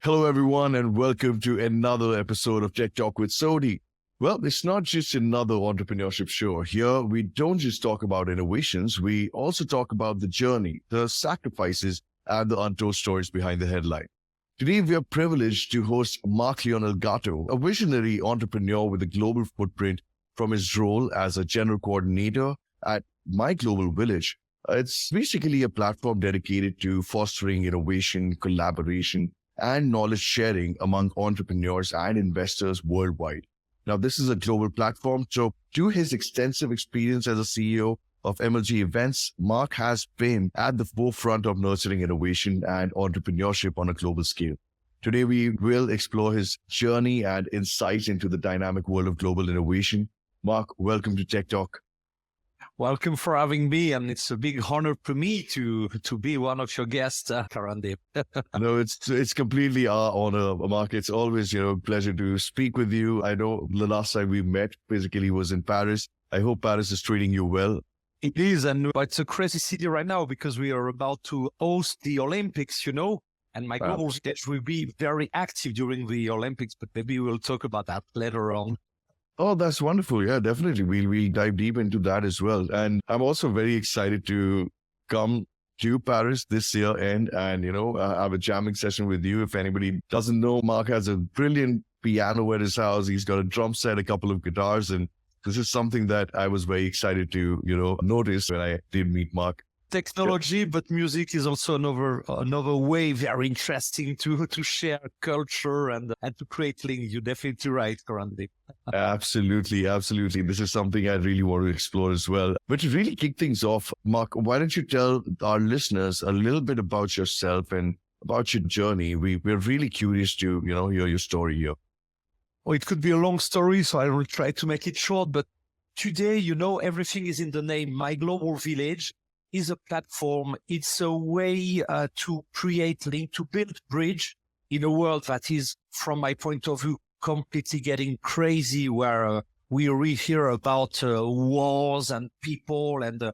Hello, everyone, and welcome to another episode of TekTalk with Sodhi. Well, it's not just another entrepreneurship show. Here, we don't just talk about innovations, we also talk about the journey, the sacrifices, and the untold stories behind the headline. Today, we are privileged to host Marc Lionel Gatto, a visionary entrepreneur with a global footprint from his role as a general coordinator at My Global Village. It's basically a platform dedicated to fostering innovation, collaboration, and knowledge sharing among entrepreneurs and investors worldwide. Now, this is a global platform, so due to his extensive experience as a CEO of MLG Events, Marc has been at the forefront of nurturing innovation and entrepreneurship on a global scale. Today, we will explore his journey and insights into the dynamic world of global innovation. Marc, welcome to TekTalk. Welcome for having me, and it's a big honor for me to be one of your guests, Karandip. No, it's completely our honor, Marc. It's always a pleasure to speak with you. I know the last time we met physically was in Paris. I hope Paris is treating you well. It is, and it's a crazy city right now because we are about to host the Olympics, and my global stage will be very active during the Olympics, but maybe we'll talk about that later on. Oh, that's wonderful. Yeah, definitely. We'll dive deep into that as well. And I'm also very excited to come to Paris this year and have a jamming session with you. If anybody doesn't know, Marc has a brilliant piano at his house. He's got a drum set, a couple of guitars, and this is something that I was very excited to, notice when I did meet Marc. Technology, but music is also another way very interesting to share culture and to create links. You're definitely right, Karandip. Absolutely. This is something I really want to explore as well. But to really kick things off, Marc, why don't you tell our listeners a little bit about yourself and about your journey? We're really curious to, hear your story here. Well, it could be a long story, so I will try to make it short. But today, everything is in the name. My Global Village is a platform. It's a way to create link, to build bridge in a world that is, from my point of view, completely getting crazy, where we hear about wars and people and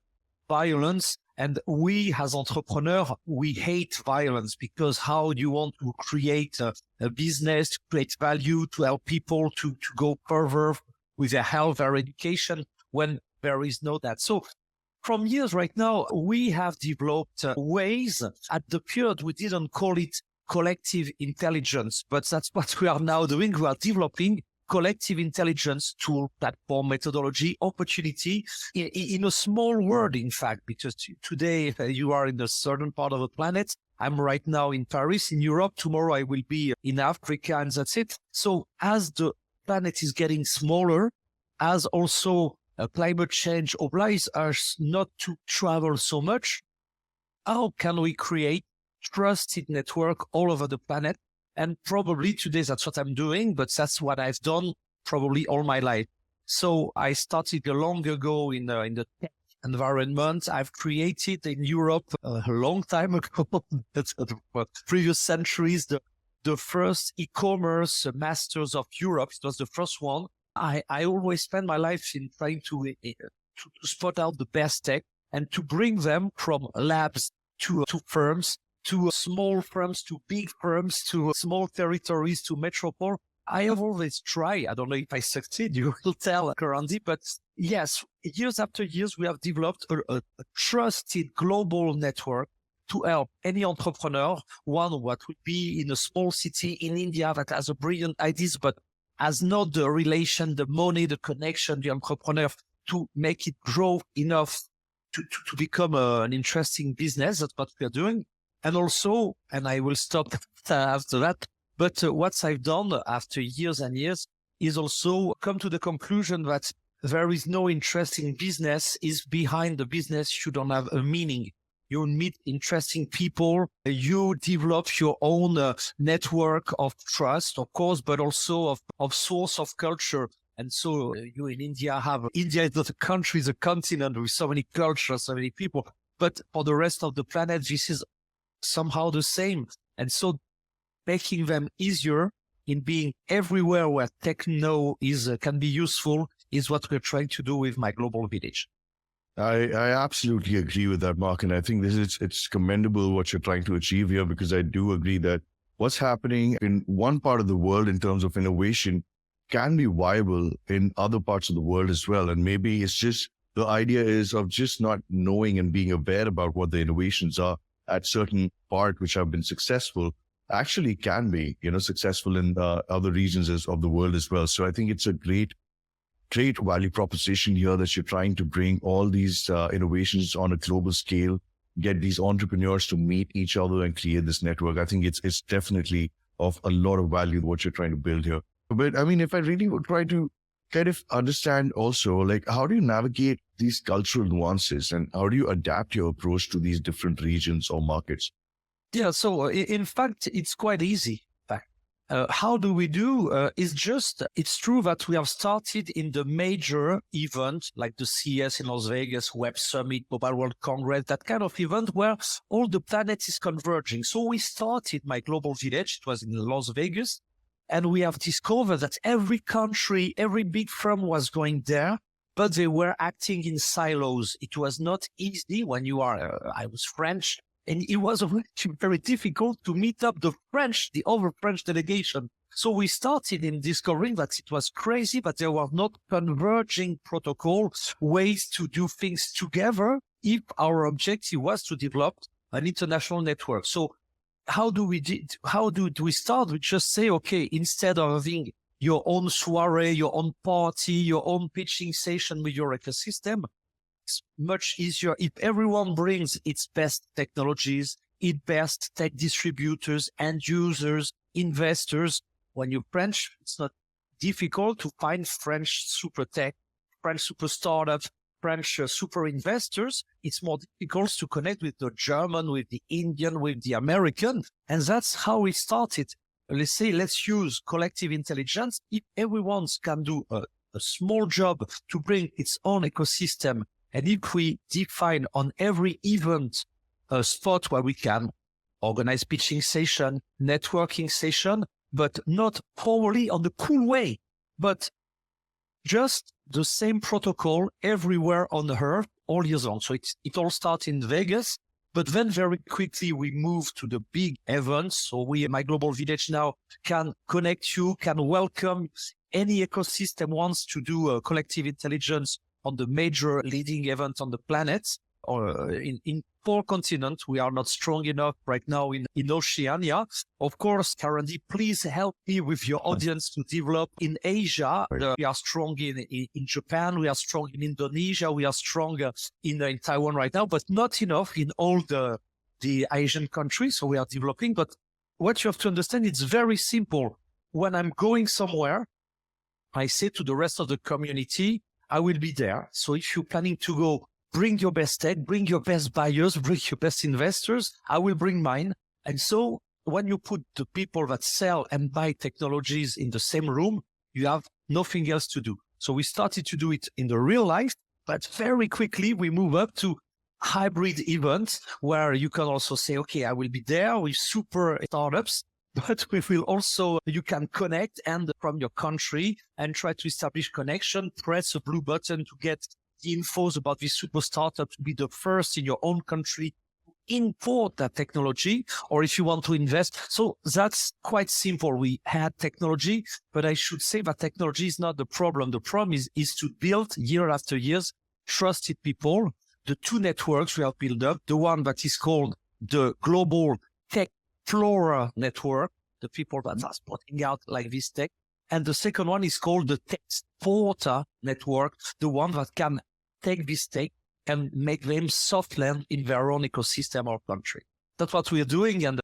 violence. And we, as entrepreneurs, we hate violence because how do you want to create a business, to create value, to help people to go further with their health, their education, when there is no that. So from years right now, we have developed ways. At the period, we didn't call it collective intelligence, but that's what we are now doing. We are developing collective intelligence tool, platform, methodology, opportunity in a small world, in fact, because today you are in a certain part of the planet. I'm right now in Paris, in Europe. Tomorrow I will be in Africa, and that's it. So as the planet is getting smaller, as also climate change obliges us not to travel so much, how can we create trusted network all over the planet? And probably today that's what I'm doing, but that's what I've done probably all my life. So I started long ago in the tech environment. I've created in Europe a long time ago, that's previous centuries, the first e-commerce masters of Europe. It was the first one. I always spend my life in trying to spot out the best tech and to bring them from labs to firms, to small firms, to big firms, to small territories, to metropole. I have always tried. I don't know if I succeed. You will tell, Karandi. But yes, years after years, we have developed a trusted global network to help any entrepreneur, one what would be in a small city in India that has a brilliant ideas, but has not the relation, the money, the connection, the entrepreneur to make it grow enough to become an interesting business. That's what we are doing. And also, and I will stop after that, but what I've done after years and years is also come to the conclusion that there is no interesting business is behind the business. You don't have a meaning. You meet interesting people. You develop your own network of trust, of course, but also of source of culture. And so you in India India is not a country, it's a continent with so many cultures, so many people. But for the rest of the planet, this is somehow the same. And so making them easier in being everywhere where techno can be useful is what we're trying to do with My Global Village. I absolutely agree with that, Marc. And I think it's commendable what you're trying to achieve here, because I do agree that what's happening in one part of the world in terms of innovation can be viable in other parts of the world as well. And maybe it's just the idea is of just not knowing and being aware about what the innovations are at certain part which have been successful actually can be, successful in other regions of the world as well. So I think it's a great value proposition here that you're trying to bring all these innovations on a global scale, get these entrepreneurs to meet each other and create this network. I think it's definitely of a lot of value what you're trying to build here. But I mean, if I really would try to kind of understand also, like, how do you navigate these cultural nuances and how do you adapt your approach to these different regions or markets? Yeah, so in fact, it's quite easy. How do we do? It's true that we have started in the major event like the CES in Las Vegas, Web Summit, Mobile World Congress, that kind of event where all the planet is converging. So we started My Global Village, it was in Las Vegas, and we have discovered that every country, every big firm was going there, but they were acting in silos. It was not easy when you are, I was French, and it was very difficult to meet up the other French delegation. So we started in discovering that it was crazy, that there were not converging protocols, ways to do things together if our objective was to develop an international network. So how do we start? We just say, okay, instead of having your own soiree, your own party, your own pitching session with your ecosystem, it's much easier if everyone brings its best technologies, its best tech distributors, end users, investors. When you're French, it's not difficult to find French super tech, French super startups, French super investors. It's more difficult to connect with the German, with the Indian, with the American. And that's how we started. Let's use collective intelligence. If everyone can do a small job to bring its own ecosystem, and if we define on every event a spot where we can organize pitching session, networking session, but not poorly on the cool way, but just the same protocol everywhere on Earth all years long. So it all starts in Vegas, but then very quickly we move to the big events. So My Global Village now can connect you, can welcome any ecosystem wants to do a collective intelligence on the major leading event on the planet, or in 4 continents. We are not strong enough right now in Oceania. Of course, Karandi, please help me with your audience to develop in Asia. We are strong in Japan. We are strong in Indonesia. We are strong in Taiwan right now, but not enough in all the Asian countries. So we are developing. But what you have to understand, it's very simple. When I'm going somewhere, I say to the rest of the community, I will be there. So if you're planning to go, bring your best tech, bring your best buyers, bring your best investors. I will bring mine. And so when you put the people that sell and buy technologies in the same room, you have nothing else to do. So we started to do it in the real life, but very quickly we move up to hybrid events where you can also say, okay, I will be there with super startups, but you can connect and from your country and try to establish connection, press a blue button to get the infos about this super startup, to be the first in your own country to import that technology, or if you want to invest. So that's quite simple. We had technology, but I should say that technology is not the problem. The problem is to build year after years trusted people. The 2 networks we have built up, the one that is called the Global Tech Flora network, the people that are spotting out like this tech. And the second one is called the TekTalk network, the one that can take this tech and make them soft land in their own ecosystem or country. That's what we are doing. And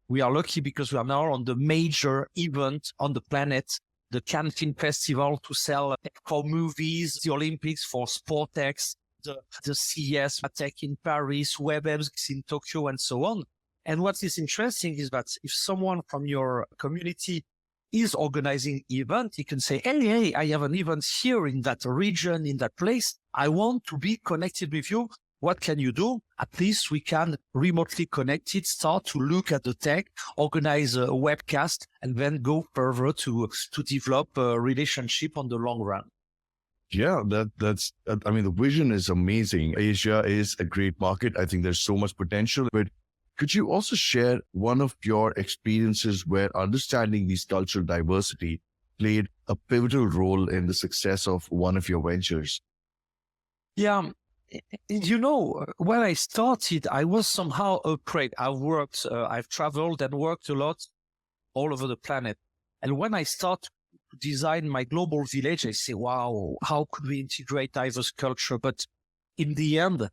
we are lucky because we are now on the major event on the planet, the Cannes Film Festival to sell tech for movies, the Olympics for SportX, the CES Tech in Paris, WebEx in Tokyo, and so on. And what is interesting is that if someone from your community is organizing event, he can say, hey, I have an event here in that region, in that place. I want to be connected with you. What can you do? At least we can remotely connect it, start to look at the tech, organize a webcast, and then go further to develop a relationship on the long run. Yeah, the vision is amazing. Asia is a great market. I think there's so much potential, but Could you also share one of your experiences where understanding these cultural diversity played a pivotal role in the success of one of your ventures? Yeah. When I started, I was somehow afraid. I've traveled and worked a lot all over the planet. And when I start to design my global village, I say, wow, how could we integrate diverse culture? But in the end,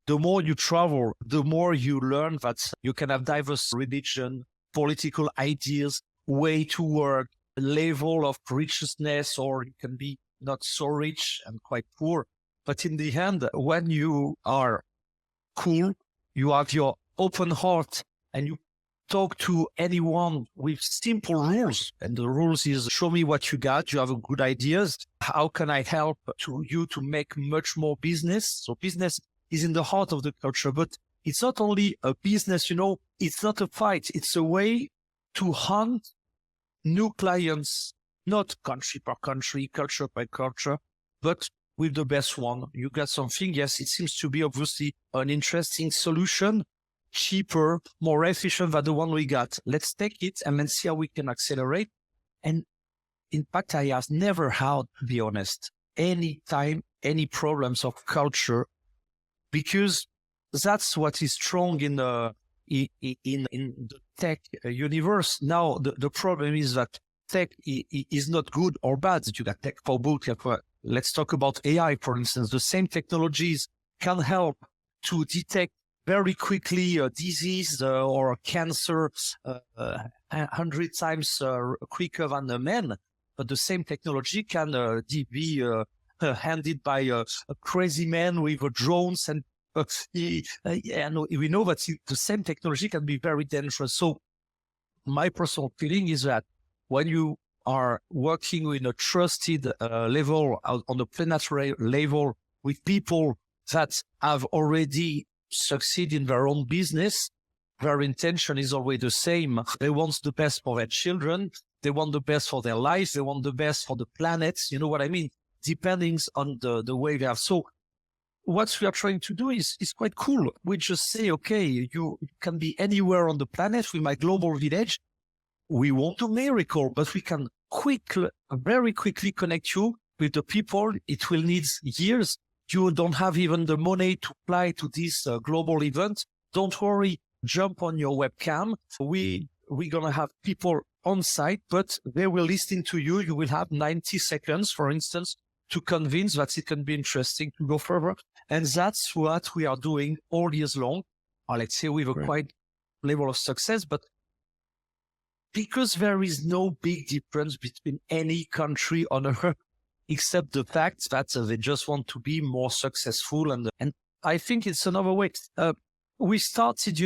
the more you travel, the more you learn that you can have diverse religion, political ideas, way to work, level of richness, or you can be not so rich and quite poor. But in the end, when you are cool, you have your open heart and you talk to anyone with simple rules. And the rules is show me what you got. You have good ideas. How can I help you to make much more business? So business is in the heart of the culture, but it's not only a business, it's not a fight. It's a way to hunt new clients, not country per country, culture by culture, but with the best one. You got something, yes, it seems to be obviously an interesting solution, cheaper, more efficient than the one we got. Let's take it and then see how we can accelerate. And in fact, I have never had, to be honest, any problems of culture, because that's what is strong in the tech universe. Now, the problem is that tech is not good or bad. You got tech for both. Let's talk about AI, for instance. The same technologies can help to detect very quickly a disease or a cancer 100 times quicker than a man. But the same technology can be handled by a crazy man with drones, and we know that the same technology can be very dangerous. So my personal feeling is that when you are working in a trusted level, on the planetary level, with people that have already succeeded in their own business, their intention is always the same. They want the best for their children. They want the best for their lives. They want the best for the planet. You know what I mean? Depending on the way they have. So what we are trying to do is quite cool. We just say, okay, you can be anywhere on the planet with my global village. We won't do miracle, but we can very quickly connect you with the people. It will need years. You don't have even the money to fly to this global event. Don't worry. Jump on your webcam. We're going to have people on site, but they will listen to you. You will have 90 seconds, for instance, to convince that it can be interesting to go further. And that's what we are doing all years long. Or let's say with a quite level of success, but because there is no big difference between any country on earth, except the fact that they just want to be more successful. And I think it's another way. We started,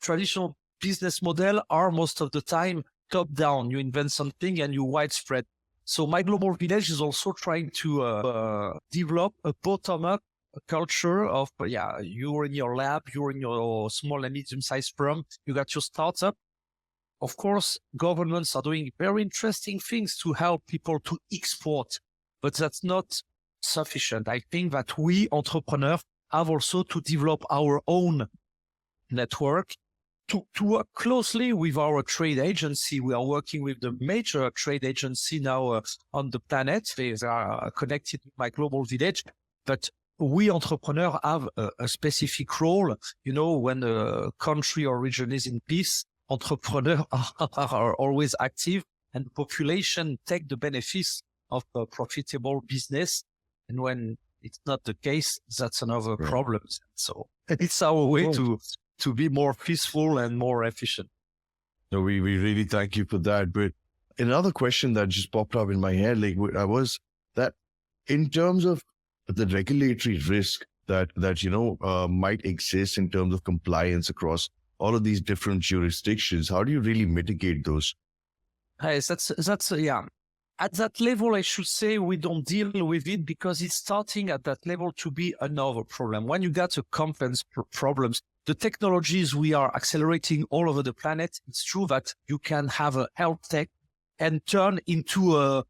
traditional business model are most of the time top down. You invent something and you widespread. So my global village is also trying to develop a bottom-up culture of, you're in your lab, you're in your small and medium-sized firm, you got your startup. Of course, governments are doing very interesting things to help people to export, but that's not sufficient. I think that we entrepreneurs have also to develop our own network, to work closely with our trade agency. We are working with the major trade agency now on the planet. They are connected with my global village, but we entrepreneurs have a specific role. When a country or region is in peace, entrepreneurs are always active, and the population take the benefits of a profitable business. And when it's not the case, that's another problem. So it's our way to be more peaceful and more efficient. No, we really thank you for that. But another question that just popped up in my head, was that in terms of the regulatory risk that might exist in terms of compliance across all of these different jurisdictions, how do you really mitigate those? That's At that level, I should say we don't deal with it because it's starting at that level to be another problem. When you got a complex problems, the technologies we are accelerating all over the planet, it's true that you can have a health tech and turn into a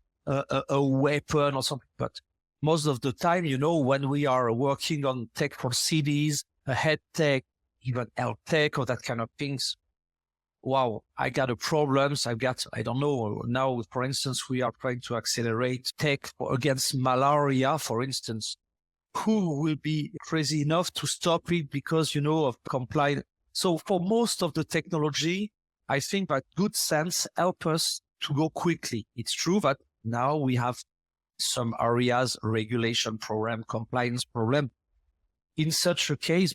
weapon or something. But most of the time, when we are working on tech for cities, a health tech, even health tech or that kind of things. Wow, I got a problems. I don't know. Now, for instance, we are trying to accelerate tech against malaria, for instance. Who will be crazy enough to stop it because, of compliance? So for most of the technology, I think that good sense help us to go quickly. It's true that now we have some areas, regulation problem, compliance problem. In such a case,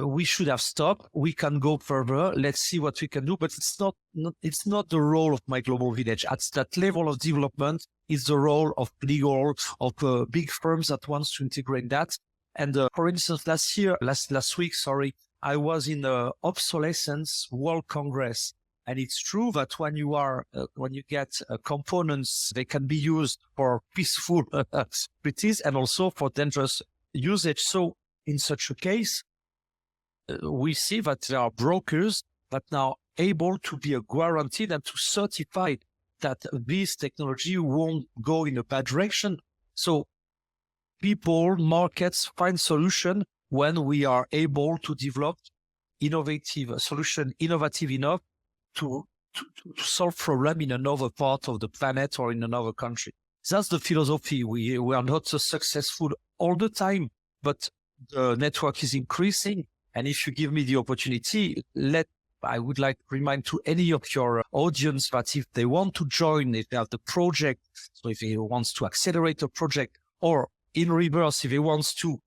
we should have stopped. We can go further. Let's see what we can do. But it's not the role of my global village. At that level of development is the role of legal, of big firms that wants to integrate that. And for instance, last week, I was in the Obsolescence World Congress. And it's true that when you get components, they can be used for peaceful activities and also for dangerous usage. So in such a case, we see that there are brokers that now able to be guaranteed and to certify that this technology won't go in a bad direction. So people, markets find solution when we are able to develop innovative enough to solve problem in another part of the planet or in another country. That's the philosophy. We are not so successful all the time, but the network is increasing. And if you give me the opportunity, I would like to remind to any of your audience that if they want to join, if they have the project, so if they want to accelerate a project, or in reverse, if they want to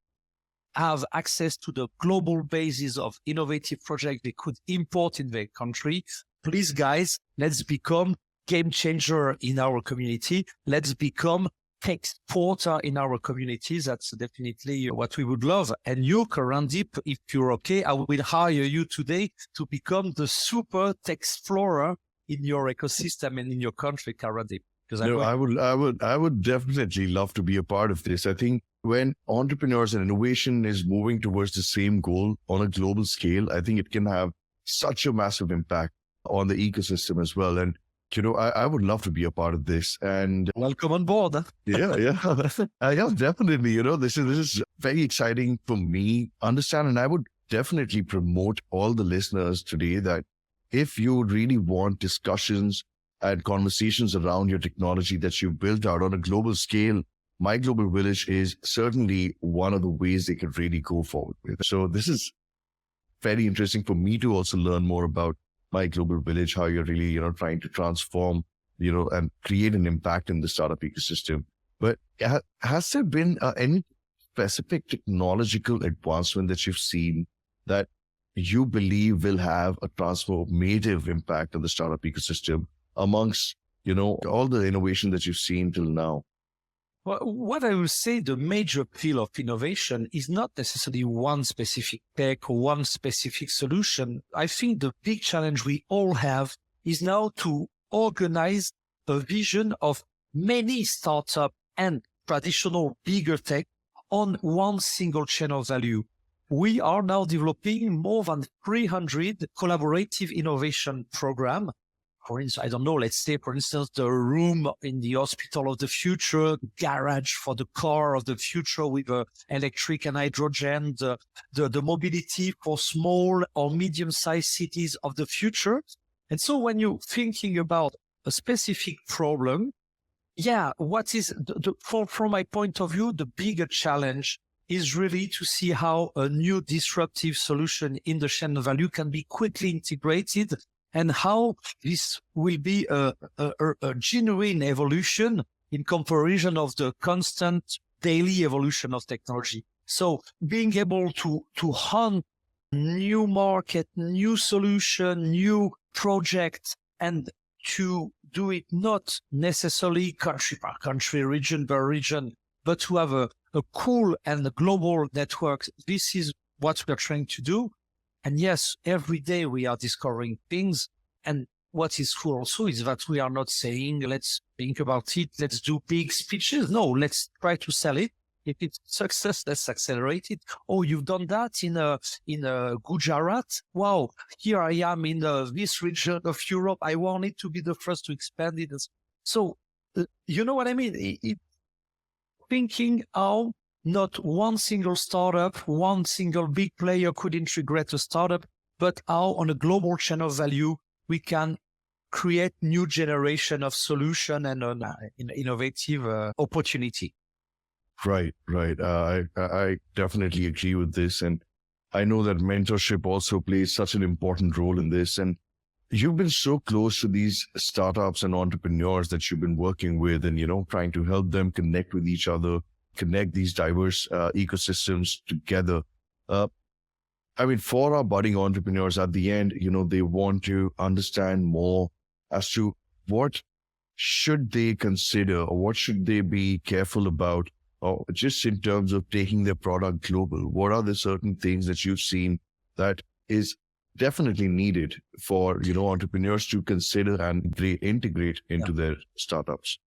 have access to the global basis of innovative project they could import in their country, please guys, let's become game changer in our community. Let's become tech exporter in our communities. That's definitely what we would love. And you, Karandip, if you're okay, I will hire you today to become the super tech explorer in your ecosystem and in your country, Karandip. I would definitely love to be a part of this. I think when entrepreneurs and innovation is moving towards the same goal on a global scale, I think it can have such a massive impact on the ecosystem as well. And I would love to be a part of this. And welcome on board. Huh? Yeah, definitely. This is very exciting for me. Understand, and I would definitely promote all the listeners today that if you really want discussions and conversations around your technology that you've built out on a global scale, My Global Village is certainly one of the ways they can really go forward with. So this is very interesting for me to also learn more about My Global Village, how you're really, trying to transform, and create an impact in the startup ecosystem. But has there been any specific technological advancement that you've seen that you believe will have a transformative impact on the startup ecosystem amongst, all the innovation that you've seen till now? Well, what I will say, the major appeal of innovation is not necessarily one specific tech or one specific solution. I think the big challenge we all have is now to organize a vision of many startups and traditional bigger tech on one single chain of value. We are now developing more than 300 collaborative innovation programs. For instance, I don't know, let's say, for instance, the room in the hospital of the future, the garage for the car of the future with electric and hydrogen, the mobility for small or medium-sized cities of the future. And so when you're thinking about a specific problem, what is, from my point of view, the bigger challenge is really to see how a new disruptive solution in the chain of value can be quickly integrated and how this will be a genuine evolution in comparison of the constant daily evolution of technology. So being able to hunt new market, new solution, new project, and to do it not necessarily country by country, region by region, but to have a cool and a global network. This is what we are trying to do. And yes, every day we are discovering things. And what is cool also is that we are not saying, let's think about it, let's do big speeches. No, let's try to sell it. If it's success, let's accelerate it. Oh, you've done that in Gujarat. Wow, here I am in this region of Europe. I wanted to be the first to expand it. So, you know what I mean? Thinking how not one single startup, one single big player could integrate a startup, but how on a global chain of value we can create new generation of solution and an innovative opportunity. Right. I definitely agree with this. And I know that mentorship also plays such an important role in this. And you've been so close to these startups and entrepreneurs that you've been working with and, trying to help them connect with each other, connect these diverse ecosystems together. For our budding entrepreneurs at the end, they want to understand more as to what should they consider or what should they be careful about, or just in terms of taking their product global. What are the certain things that you've seen that is definitely needed for, entrepreneurs to consider and integrate into their startups?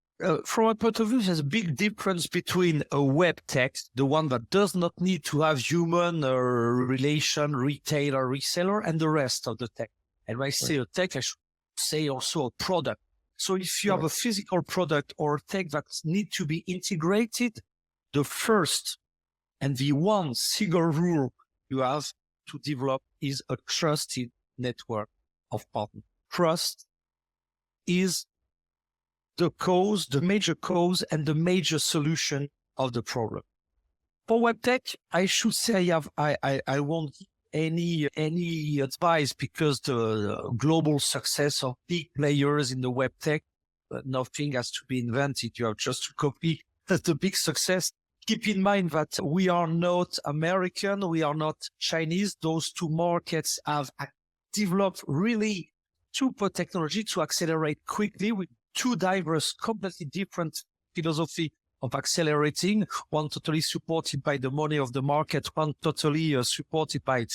From a point of view, there's a big difference between a web tech, the one that does not need to have human relation, retailer, reseller, and the rest of the tech. And when I say a tech, I should say also a product. So if you have a physical product or a tech that need to be integrated, the first and the one single rule you have to develop is a trusted network of partners. Trust is the major cause and the major solution of the problem. For web tech, I should say I won't give any advice because the global success of big players in the web tech, nothing has to be invented. You have just to copy the big success. Keep in mind that we are not American, we are not Chinese. Those two markets have developed really super technology to accelerate quickly with two diverse, completely different philosophy of accelerating, one totally supported by the money of the market, one totally supported by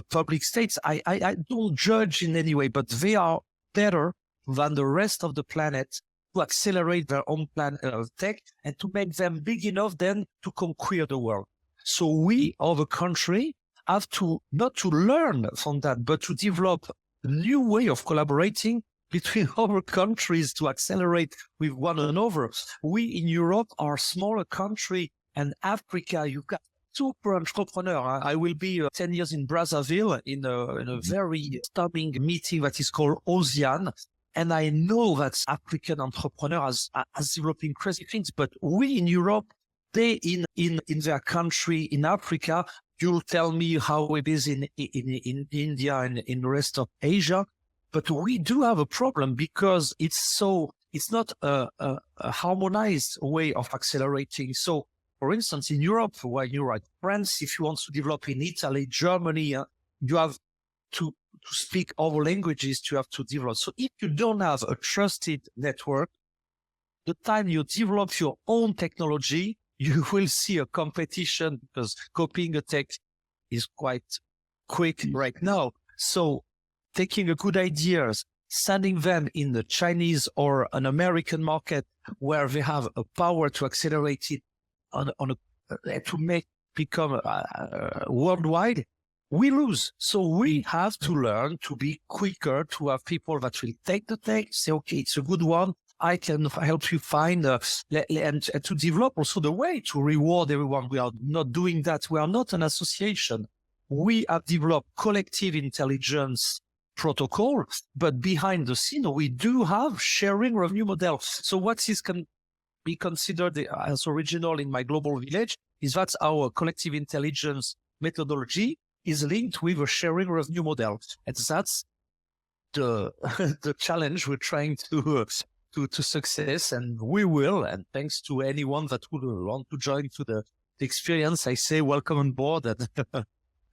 public states. I don't judge in any way, but they are better than the rest of the planet to accelerate their own plan of tech and to make them big enough then to conquer the world. So we, as a country, have to not to learn from that, but to develop a new way of collaborating between our countries to accelerate with one another. We in Europe are a smaller country, and Africa, you've got super entrepreneur. I will be 10 years in Brazzaville in a very stunning meeting that is called ASEAN. And I know that African entrepreneurs are developing crazy things, but we in Europe, they in their country, in Africa, you'll tell me how it is in India and in the rest of Asia. But we do have a problem because it's not a harmonized way of accelerating. So, for instance, in Europe, when you're at France, if you want to develop in Italy, Germany, you have to speak other languages to have to develop. So if you don't have a trusted network, the time you develop your own technology, you will see a competition because copying a tech is quite quick right now. So taking a good ideas, sending them in the Chinese or an American market where they have a power to accelerate it to make become worldwide, we lose. So we have to learn to be quicker, to have people that will take the tech, say, okay, it's a good one. I can help you find and to develop also the way to reward everyone. We are not doing that. We are not an association. We have developed collective intelligence protocol, but behind the scene, we do have sharing revenue model. So what is can be considered as original in my global village is that our collective intelligence methodology is linked with a sharing revenue model. And that's the challenge we're trying to success, and we will. And thanks to anyone that would want to join to the experience, I say welcome on board.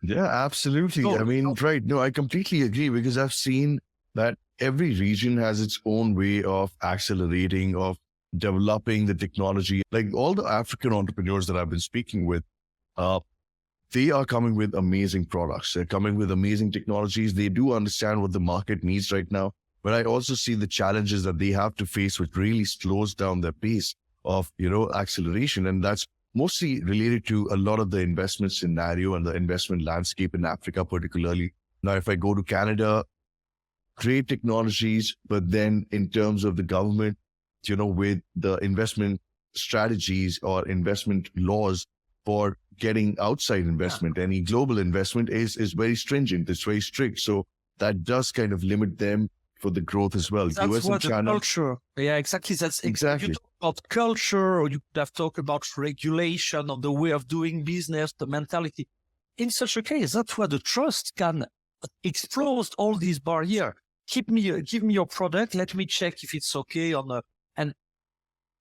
Yeah, absolutely. Right. No, I completely agree because I've seen that every region has its own way of accelerating, of developing the technology. Like all the African entrepreneurs that I've been speaking with, they are coming with amazing products. They're coming with amazing technologies. They do understand what the market needs right now. But I also see the challenges that they have to face, which really slows down their pace of, acceleration. And that's mostly related to a lot of the investment scenario and the investment landscape in Africa, particularly. Now, if I go to Canada, great technologies, but then in terms of the government, with the investment strategies or investment laws, for getting outside investment, any global investment is very stringent. It's very strict. So that does kind of limit them for the growth as well. That's US and what the China. culture. Yeah, exactly. That's Exactly. You talk about culture, or you could have talked about regulation or the way of doing business, the mentality. In such a case, that's where the trust can explode all these barriers. Give me your product. Let me check if it's okay and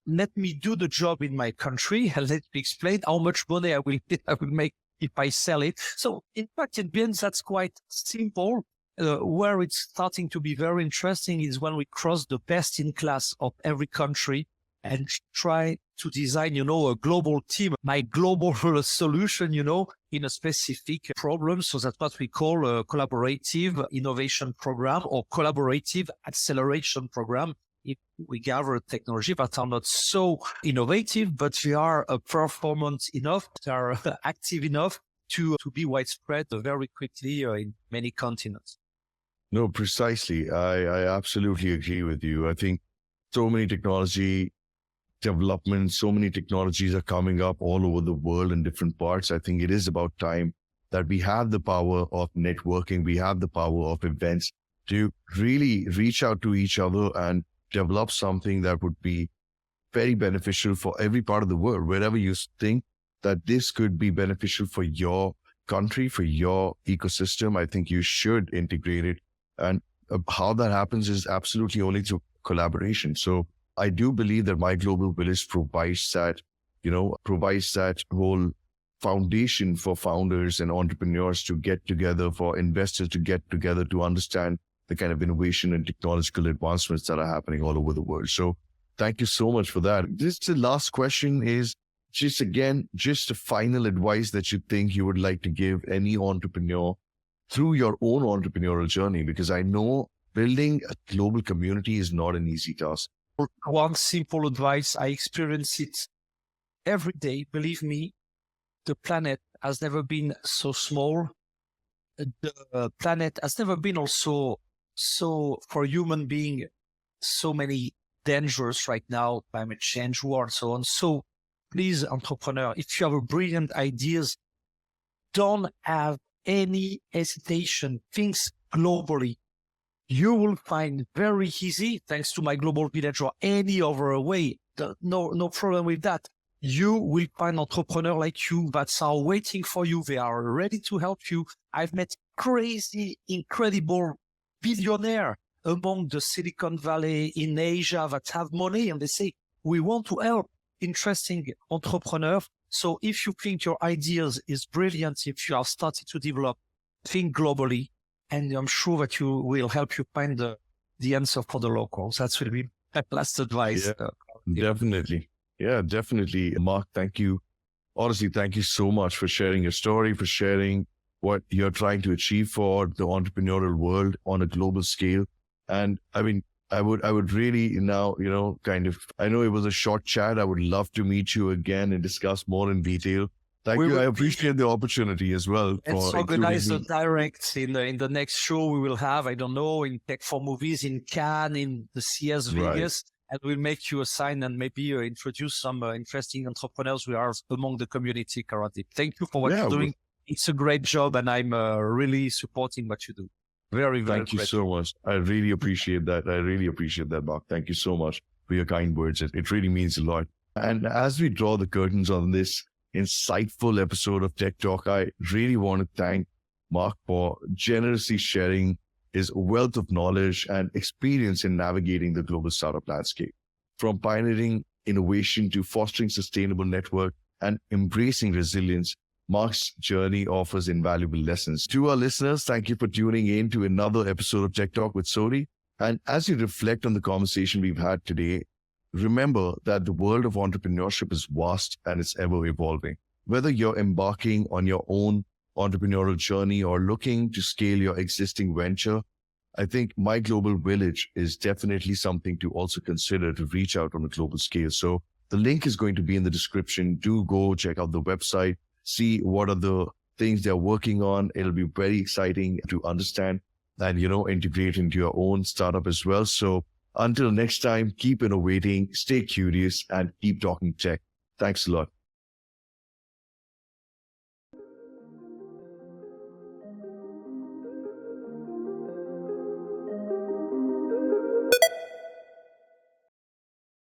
let me do the job in my country, and let me explain how much money I will make if I sell it. So in fact, in the end, that's quite simple. Where it's starting to be very interesting is when we cross the best in class of every country and try to design, a global team, my global solution, in a specific problem. So that's what we call a collaborative innovation program or collaborative acceleration program. If we gather technology that are not so innovative, but they are performant enough, they are active enough to be widespread very quickly in many continents. No, precisely. I absolutely agree with you. I think so many technology developments, so many technologies are coming up all over the world in different parts. I think it is about time that we have the power of networking. We have the power of events to really reach out to each other and develop something that would be very beneficial for every part of the world. Wherever you think that this could be beneficial for your country, for your ecosystem, I think you should integrate it. And how that happens is absolutely only through collaboration. So I do believe that My Global Village provides that whole foundation for founders and entrepreneurs to get together, for investors to get together, to understand the kind of innovation and technological advancements that are happening all over the world. So thank you so much for that. Just the last question is just a final advice that you think you would like to give any entrepreneur through your own entrepreneurial journey, because I know building a global community is not an easy task. One simple advice, I experience it every day. Believe me, the planet has never been so small. The planet has never been also so, for human being, so many dangers right now, climate change, war, and so on. So please, entrepreneur, if you have a brilliant ideas, don't have any hesitation. Think globally. You will find very easy, thanks to My Global Village or any other way. No problem with that. You will find entrepreneurs like you that are waiting for you. They are ready to help you. I've met crazy, incredible billionaires among the Silicon Valley in Asia that have money, and they say, we want to help interesting entrepreneurs. So if you think your ideas is brilliant, if you have started to develop, think globally, and I'm sure that you will help you find the answer for the locals. That will be my last advice. Yeah, definitely. Yeah, definitely. Marc, thank you. Honestly, thank you so much for sharing your story, for sharing what you're trying to achieve for the entrepreneurial world on a global scale. And I mean, I would really now, I know it was a short chat. I would love to meet you again and discuss more in detail. Thank you. I appreciate the opportunity as well. Let's organize a direct in the next show we will have, I don't know, in Tech for Movies, in Cannes, in the CS Vegas, and we'll make you a sign and maybe introduce some interesting entrepreneurs we are among the community currently. Thank you for what you're doing. It's a great job, and I'm really supporting what you do. Very, very Thank you so much. I really appreciate that. Marc. Thank you so much for your kind words. It really means a lot. And as we draw the curtains on this insightful episode of Tech Talk, I really want to thank Marc for generously sharing his wealth of knowledge and experience in navigating the global startup landscape. From pioneering innovation to fostering sustainable network and embracing resilience, Marc's journey offers invaluable lessons. To our listeners, thank you for tuning in to another episode of Tech Talk with Sodhi. And as you reflect on the conversation we've had today, remember that the world of entrepreneurship is vast and it's ever evolving. Whether you're embarking on your own entrepreneurial journey or looking to scale your existing venture, I think My Global Village is definitely something to also consider to reach out on a global scale. So the link is going to be in the description. Do go check out the website, see what are the things they're working on. It'll be very exciting to understand and, integrate into your own startup as well. So until next time, keep innovating, stay curious, and keep talking tech. Thanks a lot.